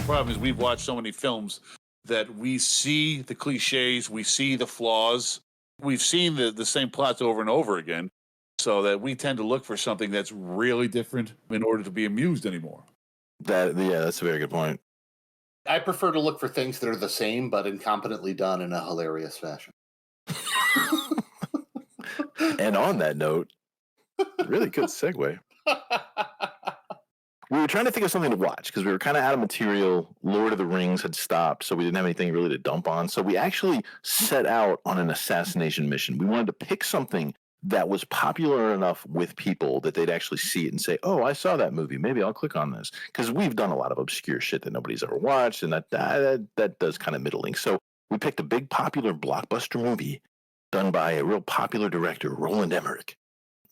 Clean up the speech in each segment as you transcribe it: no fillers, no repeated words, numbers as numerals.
problem is we've watched so many films that we see the cliches, we see the flaws, we've seen the same plots over and over again, so that we tend to look for something that's really different in order to be amused anymore. That's a very good point. I prefer to look for things that are the same but incompetently done in a hilarious fashion. And on that note, really good segue. We were trying to think of something to watch because we were kind of out of material. Lord of the Rings had stopped, so we didn't have anything really to dump on. So we actually set out on an assassination mission. We wanted to pick something that was popular enough with people that they'd actually see it and say, oh, I saw that movie. Maybe I'll click on this. Because we've done a lot of obscure shit that nobody's ever watched, and that does kind of middling. So we picked a big popular blockbuster movie done by a real popular director, Roland Emmerich.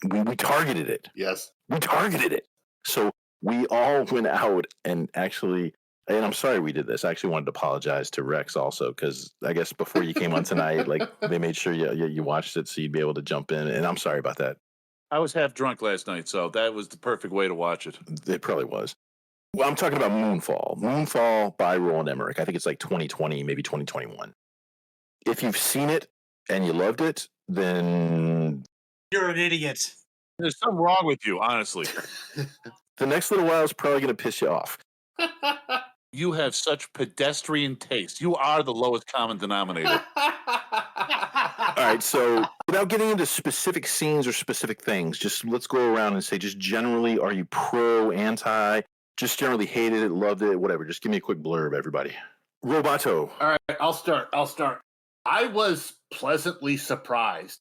We targeted it. Yes. We targeted it. So we all went out and actually, and I'm sorry we did this. I actually wanted to apologize to Rex also, because I guess before you came on tonight, like they made sure you watched it so you'd be able to jump in. And I'm sorry about that. I was half drunk last night, so that was the perfect way to watch it. It probably was. Well, I'm talking about Moonfall. Moonfall by Roland Emmerich. I think it's like 2020, maybe 2021. If you've seen it and you loved it, then you're an idiot. There's something wrong with you, honestly. The next little while is probably going to piss you off. You have such pedestrian taste. You are the lowest common denominator. All right, so without getting into specific scenes or specific things, just let's go around and say, just generally, are you pro, anti, just generally hated it, loved it, whatever? Just give me a quick blurb, everybody. Roboto. All right, I'll start. I was pleasantly surprised.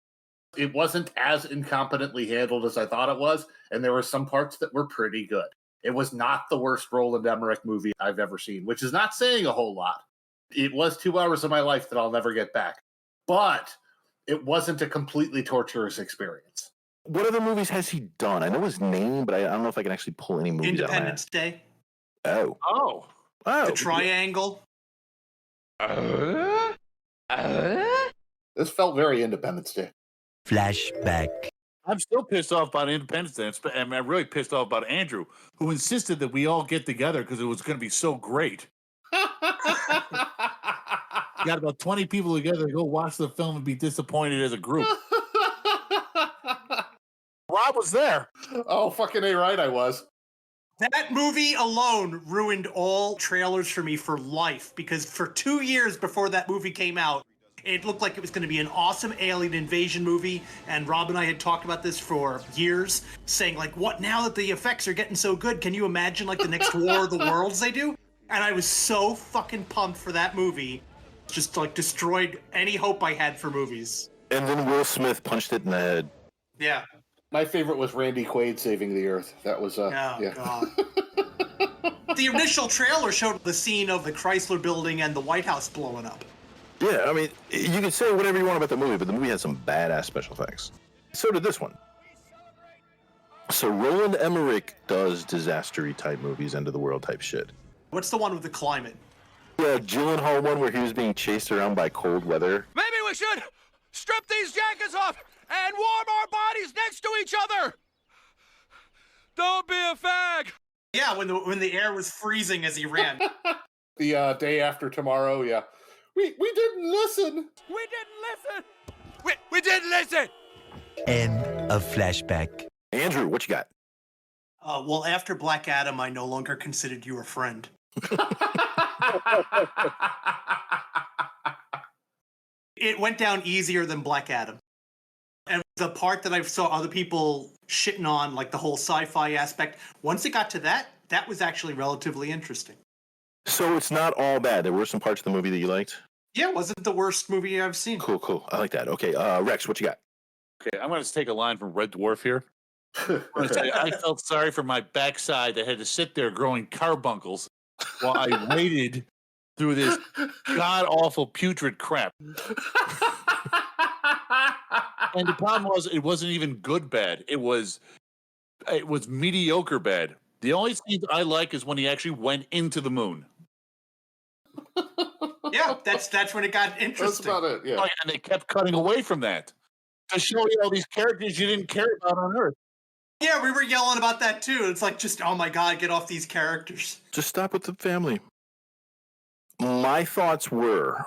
It wasn't as incompetently handled as I thought it was, and there were some parts that were pretty good. It was not the worst Roland Emmerich movie I've ever seen, which is not saying a whole lot. It was 2 hours of my life that I'll never get back. But it wasn't a completely torturous experience. What other movies has he done? I know his name, but I don't know if I can actually pull any movies Independence Day. Oh. The Triangle. This felt very Independence Day. Flashback. I'm still pissed off about Independence Day. I'm really pissed off about Andrew, who insisted that we all get together because it was going to be so great. Got about 20 people together to go watch the film and be disappointed as a group. Rob was there. Oh, fucking A, right, I was. That movie alone ruined all trailers for me for life, because for 2 years before that movie came out, it looked like it was going to be an awesome alien invasion movie, and Rob and I had talked about this for years, saying, like, what, now that the effects are getting so good, can you imagine, like, the next War of the Worlds they do? And I was so fucking pumped for that movie. Just, like, destroyed any hope I had for movies. And then Will Smith punched it in the head. Yeah. My favorite was Randy Quaid saving the Earth. That was, God. The initial trailer showed the scene of the Chrysler building and the White House blowing up. Yeah, I mean, you can say whatever you want about the movie, but the movie had some badass special effects. So did this one. So Roland Emmerich does disaster-y type movies, end of the world type shit. What's the one with the climate? Yeah, Gyllenhaal one where he was being chased around by cold weather. Maybe we should strip these jackets off and warm our bodies next to each other. Don't be a fag. Yeah, when the air was freezing as he ran. The Day After Tomorrow, yeah. We didn't listen. We didn't listen. We didn't listen. End of flashback. Andrew, what you got? Well, after Black Adam, I no longer considered you a friend. It went down easier than Black Adam. And the part that I saw other people shitting on, like the whole sci-fi aspect, once it got to that was actually relatively interesting. So it's not all bad. There were some parts of the movie that you liked? Yeah, it wasn't the worst movie I've seen. Cool. I like that. Okay, Rex, what you got? Okay, I'm going to take a line from Red Dwarf here. I felt sorry for my backside that had to sit there growing carbuncles while I waited through this god-awful putrid crap. And the problem was, it wasn't even good bad. It was mediocre bad. The only thing I like is when he actually went into the moon. Yeah, that's when it got interesting. That's about it, yeah. And they kept cutting away from that to show you all these characters you didn't care about on Earth. Yeah, we were yelling about that too. It's like, just, oh my God, get off these characters. Just stop with the family. My thoughts were,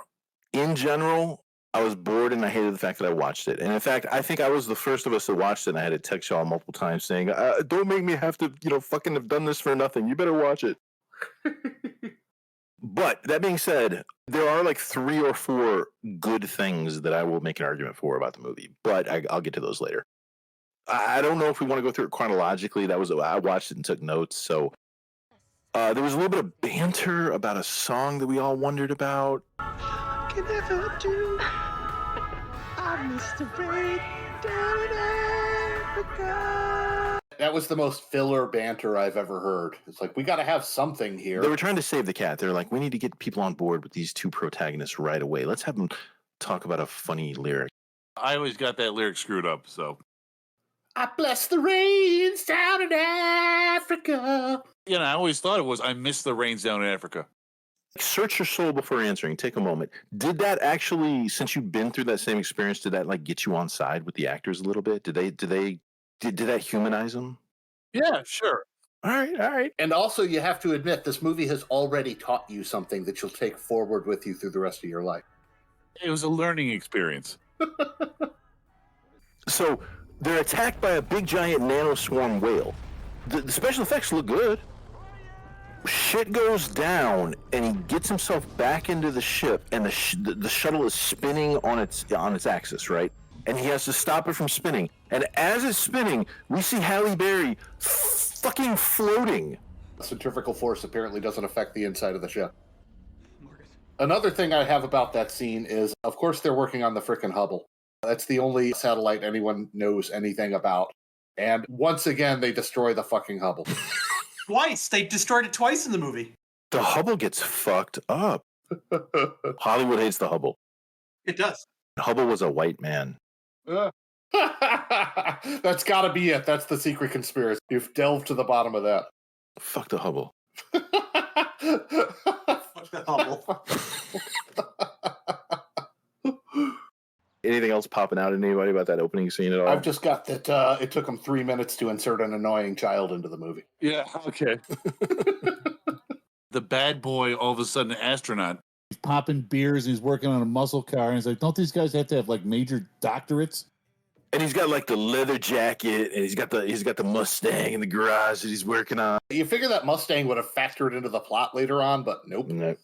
in general, I was bored and I hated the fact that I watched it. And in fact, I think I was the first of us that watched it, and I had to text y'all multiple times saying, don't make me have to, fucking have done this for nothing. You better watch it. But that being said, there are like 3 or 4 good things that I will make an argument for about the movie, but I'll get to those later. I don't know if we want to go through it chronologically. I watched it and took notes. So there was a little bit of banter about a song that we all wondered about. Can never do. I miss the rain down in Africa. That was the most filler banter I've ever heard. It's like, we got to have something here. They were trying to save the cat. They're like, we need to get people on board with these 2 protagonists right away. Let's have them talk about a funny lyric. I always got that lyric screwed up, so. I bless the rains down in Africa. I always thought it was, I miss the rains down in Africa. Search your soul before answering. Take a moment. Did that actually, since you've been through that same experience, did that like get you on side with the actors a little bit? Did that humanize them? Yeah, sure. All right. And also, you have to admit, this movie has already taught you something that you'll take forward with you through the rest of your life. It was a learning experience. So they're attacked by a big giant nanoswarm whale. The special effects look good. Shit goes down, and he gets himself back into the ship, and the shuttle is spinning on its axis, right? And he has to stop it from spinning. And as it's spinning, we see Halle Berry fucking floating. Centrifugal force apparently doesn't affect the inside of the ship. Another thing I have about that scene is, of course, they're working on the frickin' Hubble. That's the only satellite anyone knows anything about. And once again, they destroy the fucking Hubble. Twice. They destroyed it twice in the movie. The Hubble gets fucked up. Hollywood hates the Hubble. It does. Hubble was a white man. That's got to be it. That's the secret conspiracy. You've delved to the bottom of that. Fuck the Hubble. Fuck the Hubble. Anything else popping out at anybody about that opening scene at all? I've just got that it took them 3 minutes to insert an annoying child into the movie. Yeah, okay. The bad boy, all of a sudden, an astronaut. He's popping beers and he's working on a muscle car. And he's like, don't these guys have to have like major doctorates? And he's got like the leather jacket, and he's got the Mustang in the garage that he's working on. You figure that Mustang would have factored into the plot later on, but nope. No.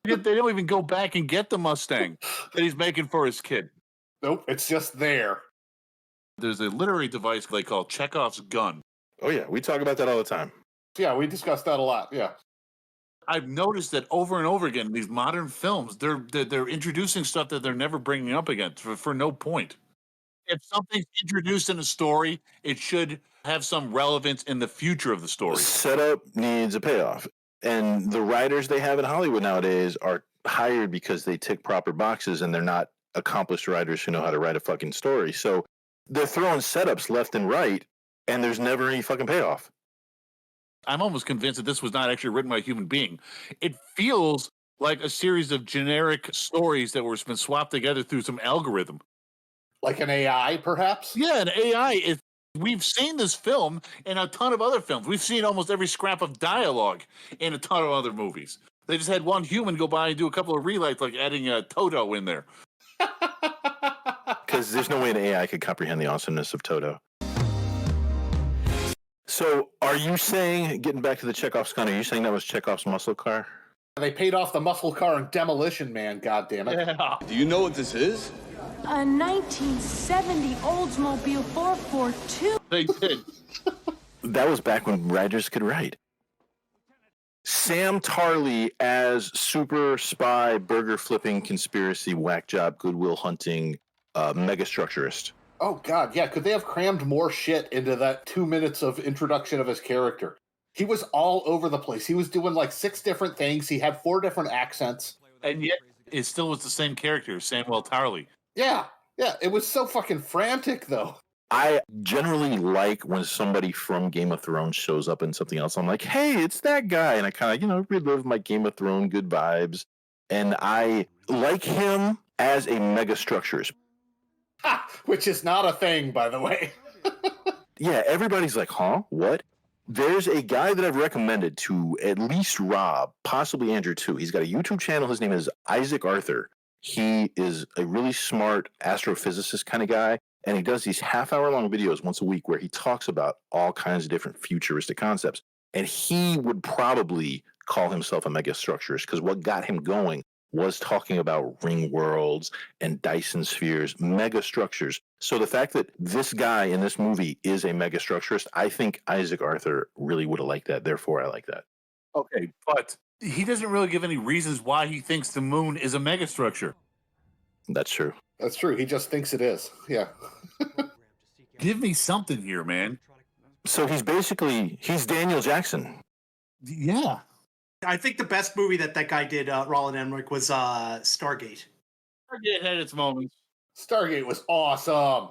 They don't even go back and get the Mustang that he's making for his kid. Nope, it's just there. There's a literary device they call Chekhov's gun. Oh yeah, we talk about that all the time. Yeah, we discussed that a lot. Yeah. I've noticed that over and over again, these modern films, they're introducing stuff that they're never bringing up again for no point. If something's introduced in a story, it should have some relevance in the future of the story. Setup needs a payoff. And the writers they have in Hollywood nowadays are hired because they tick proper boxes, and they're not accomplished writers who know how to write a fucking story. So they're throwing setups left and right, and there's never any fucking payoff. I'm almost convinced that this was not actually written by a human being. It feels like a series of generic stories that were been swapped together through some algorithm. Like an AI, perhaps? Yeah, an AI. We've seen this film in a ton of other films. We've seen almost every scrap of dialogue in a ton of other movies. They just had one human go by and do a couple of relights, like adding a Toto in there. Because there's no way an AI could comprehend the awesomeness of Toto. So are you saying, getting back to the Chekhov's gun, are you saying that was Chekhov's muscle car? They paid off the muscle car in Demolition Man, goddammit. Yeah. Do you know what this is? A 1970 Oldsmobile 442. They did. That was back when writers could write. Sam Tarley as super spy, burger flipping, conspiracy, whack job, goodwill hunting, megastructurist. Oh, God, yeah. Could they have crammed more shit into that 2 minutes of introduction of his character? He was all over the place. He was doing like 6 different things. He had 4 different accents. And yet, it still was the same character, Samuel Tarley. Yeah. It was so fucking frantic, though. I generally like when somebody from Game of Thrones shows up in something else. I'm like, hey, it's that guy. And I kind of, relive my Game of Thrones good vibes. And I like him as a megastructurist. Ha! Which is not a thing, by the way. Yeah, everybody's like, huh? What? There's a guy that I've recommended to at least Rob, possibly Andrew too. He's got a YouTube channel. His name is Isaac Arthur. He is a really smart astrophysicist kind of guy, and he does these half-hour-long videos once a week where he talks about all kinds of different futuristic concepts. And he would probably call himself a megastructurist because what got him going was talking about ring worlds and Dyson spheres, megastructures. So the fact that this guy in this movie is a megastructurist, I think Isaac Arthur really would have liked that. Therefore, I like that. Okay, but he doesn't really give any reasons why he thinks the moon is a megastructure. That's true. That's true. He just thinks it is. Yeah. Give me something here, man. So he's Daniel Jackson. Yeah. I think the best movie that guy did, Roland Emmerich, was Stargate. Stargate had its moments. Stargate was awesome.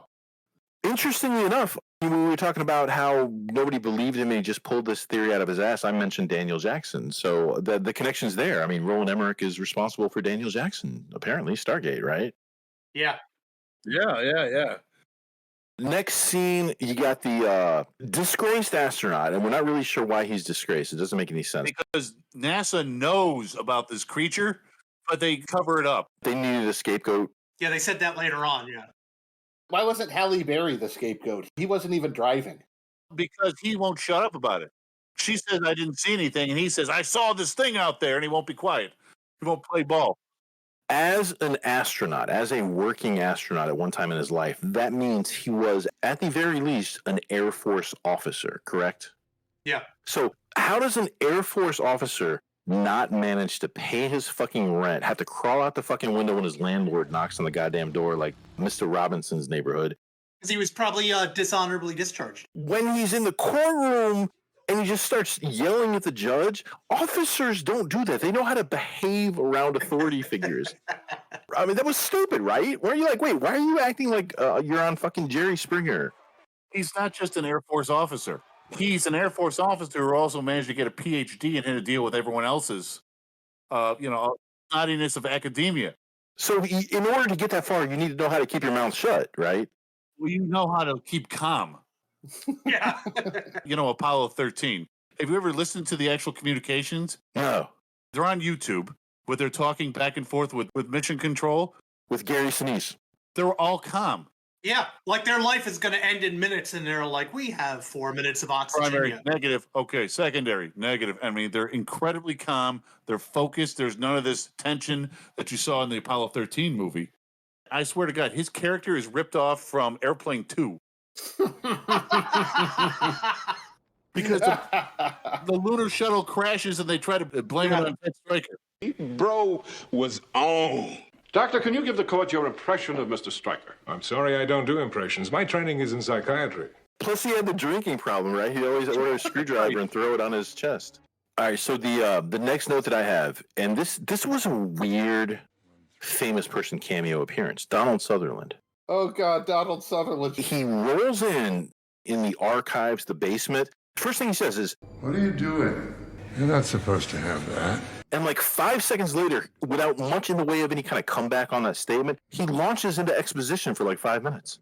Interestingly enough, when we were talking about how nobody believed him and he just pulled this theory out of his ass, I mentioned Daniel Jackson. So the connection's there. I mean, Roland Emmerich is responsible for Daniel Jackson, apparently, Stargate, right? Yeah. Yeah. Next scene, you got the disgraced astronaut, and we're not really sure why he's disgraced. It doesn't make any sense. Because NASA knows about this creature, but they cover it up. They needed a scapegoat. Yeah, they said that later on, yeah. Why wasn't Halle Berry the scapegoat? He wasn't even driving. Because he won't shut up about it. She says, I didn't see anything, and he says, I saw this thing out there, and he won't be quiet. He won't play ball. As an astronaut, as a working astronaut at one time in his life, that means he was, at the very least, an Air Force officer, correct? Yeah. So how does an Air Force officer not manage to pay his fucking rent, have to crawl out the fucking window when his landlord knocks on the goddamn door like Mr. Robinson's neighborhood? Because he was probably dishonorably discharged. When he's in the courtroom and he just starts yelling at the judge, officers don't do that. They know how to behave around authority figures. I mean, that was stupid, right? Where are you like, wait, why are you acting like you're on fucking Jerry Springer? He's not just an Air Force officer. He's an Air Force officer who also managed to get a PhD and had to deal with everyone else's, naughtiness of academia. So in order to get that far, you need to know how to keep your mouth shut, right? Well, you know how to keep calm. Yeah. Apollo 13. Have you ever listened to the actual communications? No. They're on YouTube, where they're talking back and forth with Mission Control. With Gary Sinise. They're all calm. Yeah, like their life is going to end in minutes, and they're like, we have 4 minutes of oxygen. Primary, negative. Okay, secondary, negative. I mean, they're incredibly calm. They're focused. There's none of this tension that you saw in the Apollo 13 movie. I swear to God, his character is ripped off from Airplane 2. Because the lunar shuttle crashes and they try to blame it on Ted Stryker. Bro was on. Doctor, can you give the court your impression of Mr. Stryker? I'm sorry, I don't do impressions. My training is in psychiatry. Plus, he had the drinking problem, right? He'd always order a screwdriver and throw it on his chest. All right, so the next note that I have, and this was a weird famous person cameo appearance, Donald Sutherland. Oh, God, Donald Sutherland. He rolls in the archives, the basement. First thing he says is, What are you doing? You're not supposed to have that. And like 5 seconds later, without much in the way of any kind of comeback on that statement, he launches into exposition for like 5 minutes.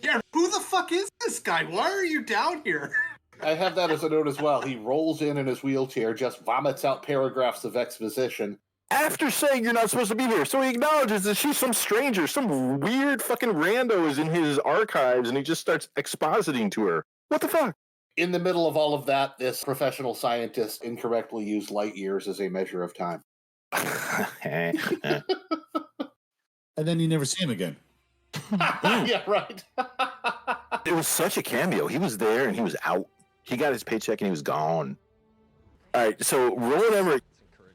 Yeah, who the fuck is this guy? Why are you down here? I have that as a note as well. He rolls in his wheelchair, just vomits out paragraphs of exposition. After saying you're not supposed to be here. So he acknowledges that she's some stranger, some weird fucking rando is in his archives, and he just starts expositing to her. What the fuck? In the middle of all of that, this professional scientist incorrectly used light years as a measure of time. And then you never see him again. Yeah, right. It was such a cameo. He was there and he was out. He got his paycheck and he was gone. All right, so Roland Emmerich,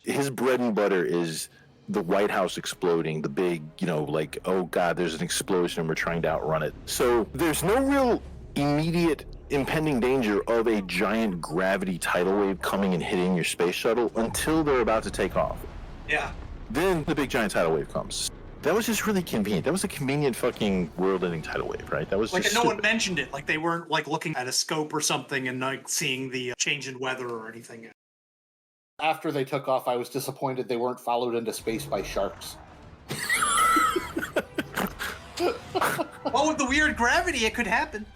his bread and butter is the White House exploding, the big, like, oh God, there's an explosion and we're trying to outrun it. So there's no real immediate impending danger of a giant gravity tidal wave coming and hitting your space shuttle until they're about to take off. Yeah. Then the big giant tidal wave comes. That was just really convenient. That was a convenient fucking world-ending tidal wave, right? That was like just no stupid. one mentioned it. Like they weren't like looking at a scope or something and like seeing the change in weather or anything. After they took off, I was disappointed they weren't followed into space by sharks. Well, with the weird gravity, it could happen.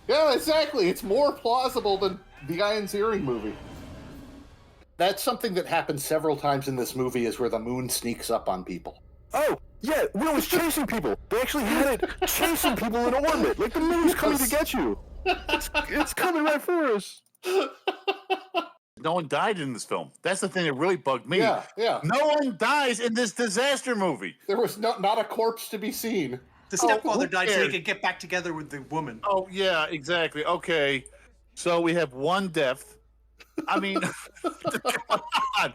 Yeah, exactly. It's more plausible than The Ian's Earring movie. That's something that happens several times in this movie, is where the moon sneaks up on people. Oh, yeah, Will was chasing people. They actually had it chasing people in orbit. Like, the moon's coming to get you. It's coming right for us. No one died in this film. That's the thing that really bugged me. Yeah. No one dies in this disaster movie. There was not a corpse to be seen. The stepfather died so he could get back together with the woman. Oh, yeah, exactly. Okay. So we have one death. I mean, come on.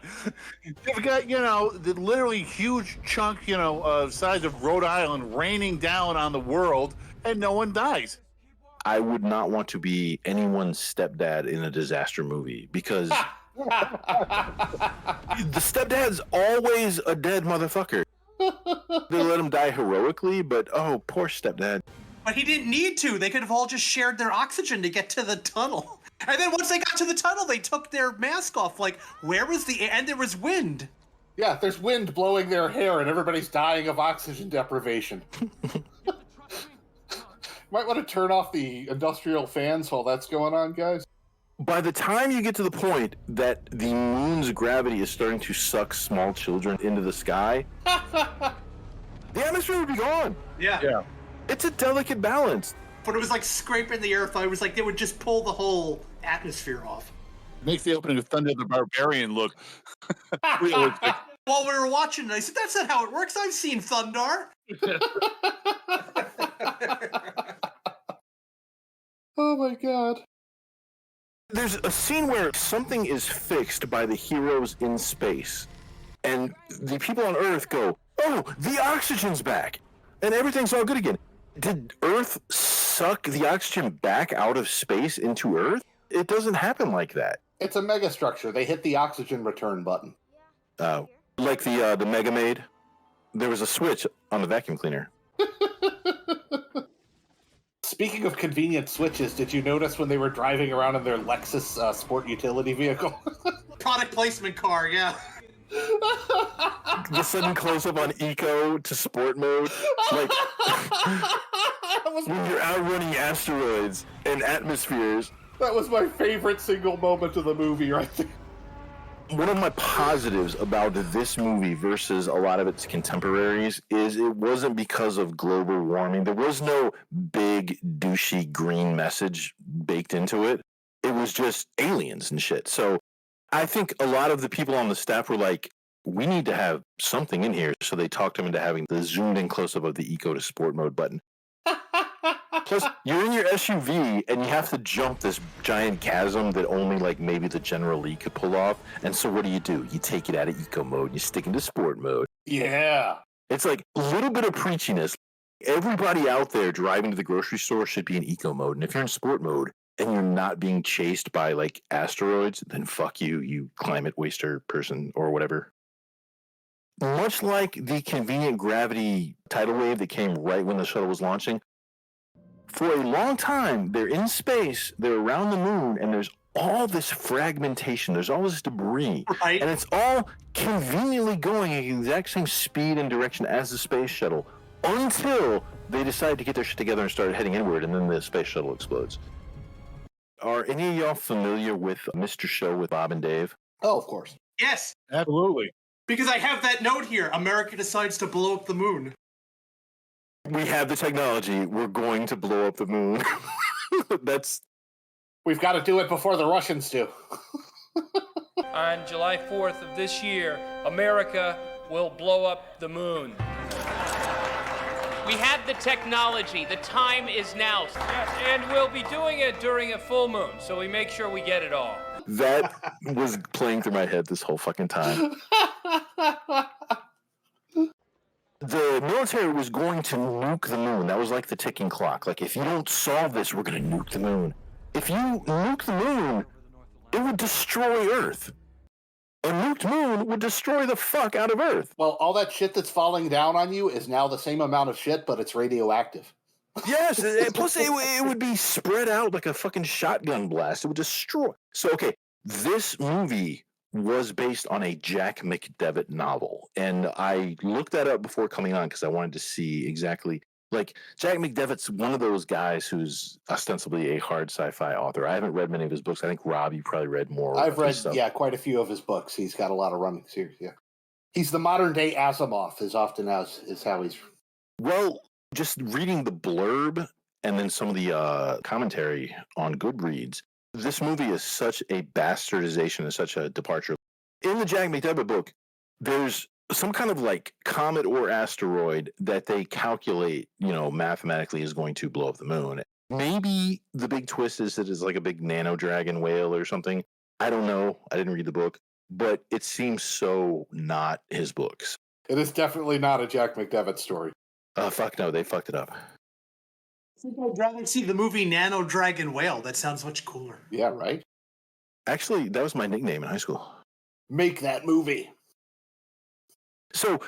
You've got, the literally huge chunk, size of Rhode Island raining down on the world, and no one dies. I would not want to be anyone's stepdad in a disaster movie because the stepdad's always a dead motherfucker. They let him die heroically, but oh, poor stepdad. But he didn't need to. They could have all just shared their oxygen to get to the tunnel. And then once they got to the tunnel, they took their mask off. Like, where was the air? And there was wind. Yeah, there's wind blowing their hair and everybody's dying of oxygen deprivation. Might want to turn off the industrial fans while that's going on, guys. By the time you get to the point that the moon's gravity is starting to suck small children into the sky, the atmosphere would be gone. Yeah. It's a delicate balance. But it was like scraping the earth. It was like they would just pull the whole atmosphere off. Makes the opening of Thunder the Barbarian look realistic. While we were watching it, I said, that's not how it works. I've seen Thundar. Oh my god. There's a scene where something is fixed by the heroes in space, and the people on Earth go, oh, the oxygen's back, and everything's all good again. Did Earth suck the oxygen back out of space into Earth? It doesn't happen like that. It's a megastructure. They hit the oxygen return button. Like the Mega Maid, there was a switch on the vacuum cleaner. Speaking of convenient switches, did you notice when they were driving around in their Lexus sport utility vehicle? Product placement car, yeah. The sudden close-up on eco to sport mode. Like, when you're outrunning asteroids and atmospheres. That was my favorite single moment of the movie right there. One of my positives about this movie versus a lot of its contemporaries is it wasn't because of global warming. There was no big, douchey green message baked into it. It was just aliens and shit. So I think a lot of the people on the staff were like, we need to have something in here. So they talked him into having the zoomed in close-up of the eco to sport mode button. Plus, you're in your SUV and you have to jump this giant chasm that only like maybe the General Lee could pull off. And so what do? You take it out of eco mode and you stick into sport mode. Yeah. It's like a little bit of preachiness. Everybody out there driving to the grocery store should be in eco mode. And if you're in sport mode and you're not being chased by like asteroids, then fuck you, you climate waster person or whatever. Much like the convenient gravity tidal wave that came right when the shuttle was launching, for a long time, they're in space, they're around the moon, and there's all this fragmentation, there's all this debris, right. And it's all conveniently going at the exact same speed and direction as the space shuttle, until they decide to get their shit together and start heading inward, and then the space shuttle explodes. Are any of y'all familiar with Mr. Show with Bob and Dave? Oh, of course. Yes. Absolutely. Because I have that note here. America decides to blow up the moon. We have the technology. We're going to blow up the moon. We've got to do it before the Russians do. On July 4th of this year, America will blow up the moon. We have the technology. The time is now. Yes, and we'll be doing it during a full moon, so we make sure we get it all. That was playing through my head this whole fucking time. The military was going to nuke the moon. That was like the ticking clock. Like, if you don't solve this, we're going to nuke the moon. If you nuke the moon, it would destroy Earth. A nuked moon would destroy the fuck out of Earth. Well, all that shit that's falling down on you is now the same amount of shit, but it's radioactive. Yes, plus it would be spread out like a fucking shotgun blast. It would destroy. So, okay, this movie was based on a Jack McDevitt novel. And I looked that up before coming on because I wanted to see exactly Like, Jack McDevitt's one of those guys who's ostensibly a hard sci-fi author. I haven't read many of his books. I think, Rob, you probably read more. I've read, stuff. quite a few of his books. He's got a lot of running series, He's the modern-day Asimov, as often as is how he's... Well, just reading the blurb and then some of the commentary on Goodreads, this movie is such a bastardization and such a departure. In the Jack McDevitt book, there's some kind of like comet or asteroid that they calculate, mathematically is going to blow up the moon. Maybe the big twist is that it's like a big nano dragon whale or something. I don't know. I didn't read the book, but it seems so not his books. It is definitely not a Jack McDevitt story. Fuck no, they fucked it up. I think I'd rather see the movie Nano Dragon Whale. That sounds much cooler. Yeah, right? Actually, that was my nickname in high school. Make that movie. So,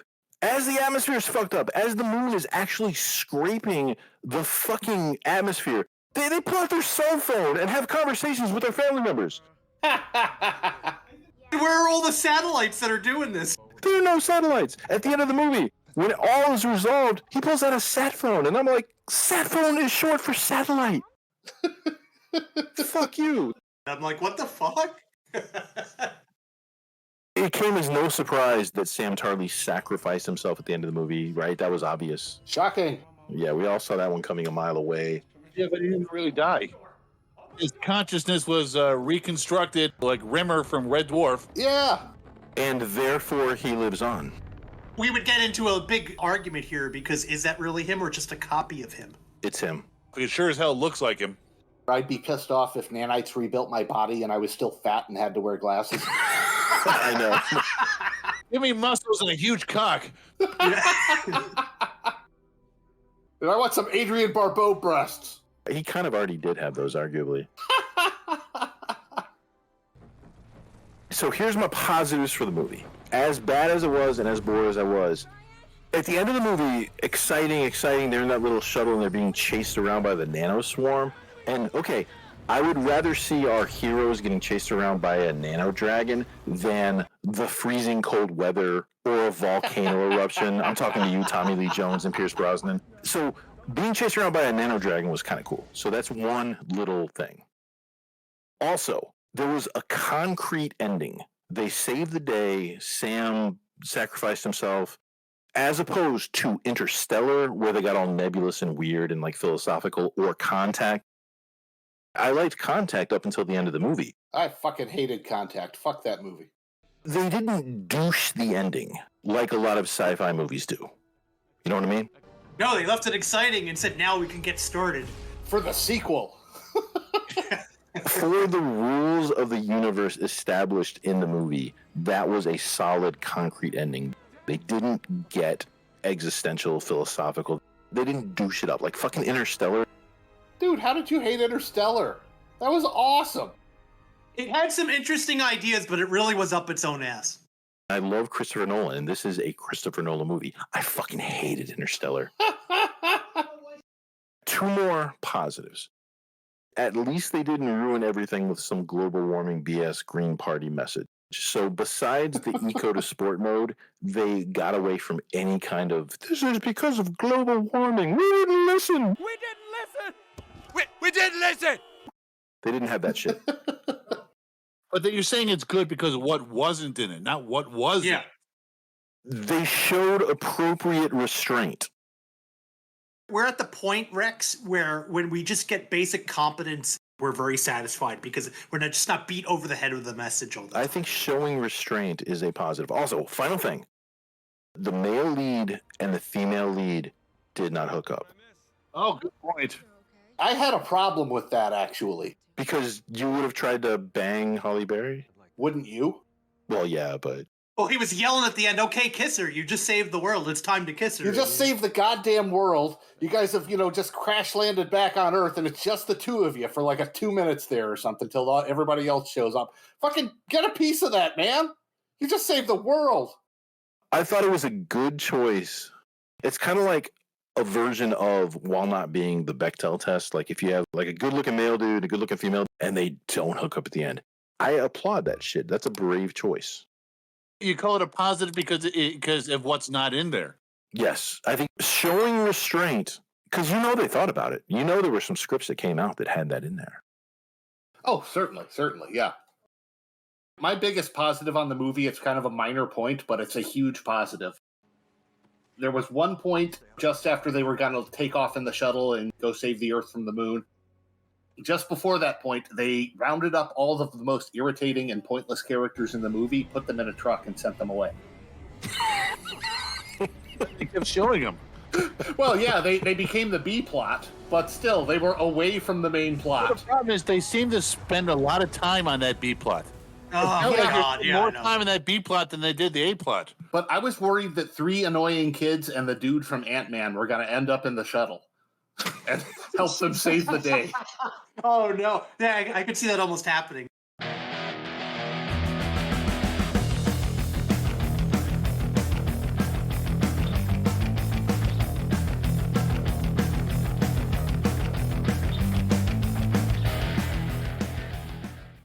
as the atmosphere is fucked up, as the moon is actually scraping the fucking atmosphere, they pull out their cell phone and have conversations with their family members. Where are all the satellites that are doing this? There are no satellites. At the end of the movie, when all is resolved, he pulls out a sat phone, and I'm like, sat phone is short for satellite. Fuck you. I'm like, what the fuck? It came as no surprise that Sam Tarly sacrificed himself at the end of the movie, right? That was obvious. Shocking. Yeah, we all saw that one coming a mile away. Yeah, but he didn't really die. His consciousness was reconstructed like Rimmer from Red Dwarf. Yeah. And therefore, he lives on. We would get into a big argument here because is that really him or just a copy of him? It's him. It sure as hell looks like him. I'd be pissed off if nanites rebuilt my body and I was still fat and had to wear glasses. I know. Give me muscles and a huge cock. And I want some Adrian Barbeau breasts. He kind of already did have those, arguably. So here's my positives for the movie. As bad as it was and as bored as I was, at the end of the movie, exciting. They're in that little shuttle and they're being chased around by the nano swarm. And, okay, I would rather see our heroes getting chased around by a nano dragon than the freezing cold weather or a volcano eruption. I'm talking to you, Tommy Lee Jones and Pierce Brosnan. So being chased around by a nano dragon was kind of cool. So that's one little thing. Also, there was a concrete ending. They saved the day. Sam sacrificed himself, as opposed to Interstellar, where they got all nebulous and weird and like philosophical, or Contact. I liked Contact up until the end of the movie. I fucking hated Contact. Fuck that movie. They didn't douche the ending like a lot of sci-fi movies do. You know what I mean? No, they left it exciting and said, now we can get started. For the sequel. For the rules of the universe established in the movie, that was a solid, concrete ending. They didn't get existential, philosophical. They didn't douche it up like fucking Interstellar. Dude, how did you hate Interstellar? That was awesome. It had some interesting ideas, but it really was up its own ass. I love Christopher Nolan, and this is a Christopher Nolan movie. I fucking hated Interstellar. Two more positives. At least they didn't ruin everything with some global warming BS Green Party message. So besides the eco to sport mode, they got away from any kind of, this is because of global warming. We didn't listen. We didn't listen. We didn't listen. They didn't have that shit. But then you're saying it's good because of what wasn't in it, not what was. Yeah. They showed appropriate restraint. We're at the point, Rex, where when we just get basic competence, we're very satisfied because we're not beat over the head with the message all the time. I think showing restraint is a positive. Also, final thing. The male lead and the female lead did not hook up. Oh, good point. I had a problem with that, actually. Because you would have tried to bang Halle Berry? Wouldn't you? Well, yeah, but... Well, he was yelling at the end, okay, kiss her. You just saved the world. It's time to kiss her. You just saved the goddamn world. You guys have, just crash landed back on Earth, and it's just the two of you for like 2 minutes there or something till everybody else shows up. Fucking get a piece of that, man. You just saved the world. I thought it was a good choice. It's kind of like a version of while not being the Bechdel test. Like if you have like a good-looking male dude, a good-looking female, and they don't hook up at the end. I applaud that shit. That's a brave choice. You call it a positive because of what's not in there. Yes. I think showing restraint Because they thought about it. There were some scripts that came out that had that in there. Oh, certainly, yeah. My biggest positive on the movie, it's kind of a minor point, but it's a huge positive. There was one point just after they were going to take off in the shuttle and go save the Earth from the moon. Just before that point, they rounded up all of the most irritating and pointless characters in the movie, put them in a truck, and sent them away. They kept showing them. Well, yeah, they became the B plot, but still, they were away from the main plot. Well, the problem is they seem to spend a lot of time on that B plot. Oh, God, yeah. More time in that B plot than they did the A plot. But I was worried that 3 annoying kids and the dude from Ant-Man were going to end up in the shuttle and help them save the day. Oh, no. Yeah, I could see that almost happening.